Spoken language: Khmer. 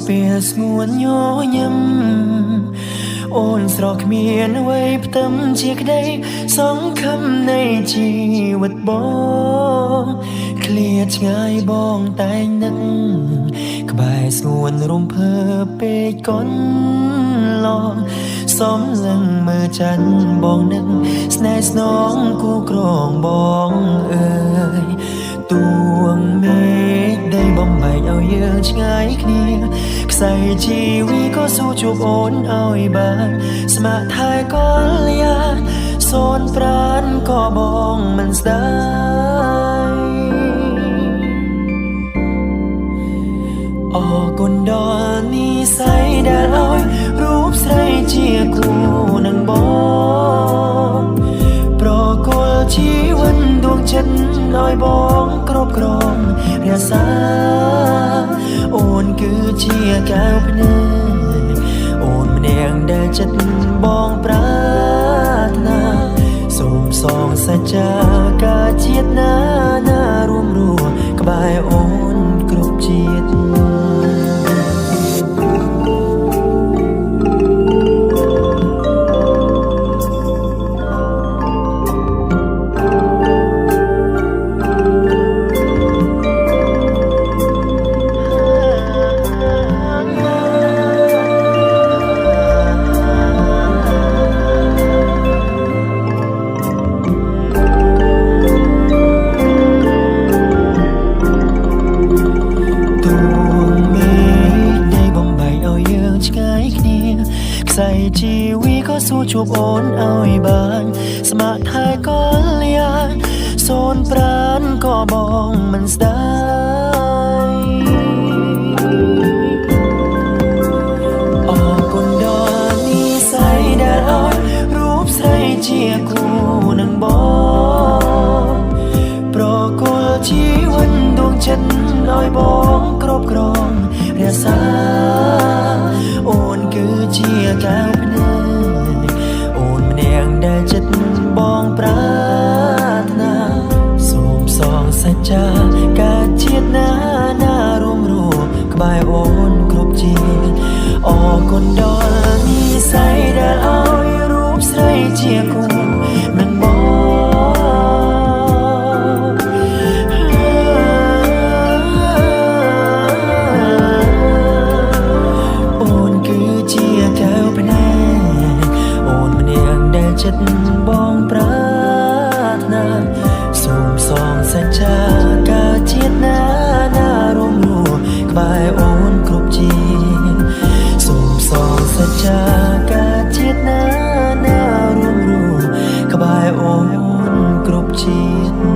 ពេលស្ងួនញញឹមអូនស្រកគ្មានអ្វីផ្ទឹមជាក្តីសង្ឃឹមនៃជីវិតបងឃ្លាតឆ្ងាយបងតែងនឹកក្បែរស្ងួនរំភើបពេកកន់ឡងសំឡឹងមើលចាន់បងនឹកស្នេហ៍ស្នងគូក្រងបងអើយទួងមេឃដីបំបែកឲ្យយើងឆ្ងាយគ្នាខ្សែជីវីក៏สู้ជួបអូនឲ្យបានស្ម័គ្រថែកលយាសូនប្រានក៏បងមិនស្ដាយអរគុណដល់និស្ស័យដែលឲ្យរូបស្រីជាគូនឹងបងប្រគល់ជីវិតដួងចិត្តឲ្យបងគ្រប់គ្រងរក្សាអូនគឺជាកែវភ្នែកអូនម្នាក់ដែលចិត្តបងប្រាថ្នាសូមសងសច្ចាការជាតិណារួមរស់ក្បែរអូនគ្រប់ជាតិខ្សែជីវីក៏สู้ជួបអូនឲ្យបានស្ម័គ្រថែកលយាសូនប្រានក៏បងមិនស្ដាយអរគុណដល់និស្ស័យដែលឲ្យរូបស្រីជាគូនឹងបងប្រគល់ជីវិតដួងចិត្តឲ្យបងគ្រប់គ្រងរក្សាអូនគឺជាកែវភ្នែកអូនម្នាក់ដែលចិត្តបងប្រាថ្នាសូមសងសច្ចាការជាតិណារួមរស់ក្បែរអូនគ្រប់ជាតិអរគុណដល់និស្ស័យដែលឲ្យរូបស្រីជាគូនឹងបងចិត្តបងប្រាថ្នាសូមសងសច្ចាការជាតិណារួមរស់ក្បែរអូនគ្រប់ជាតិសូមសងសច្ចាការជាតិណារួមរស់ក្បែរអូនគ្រប់ជាតិ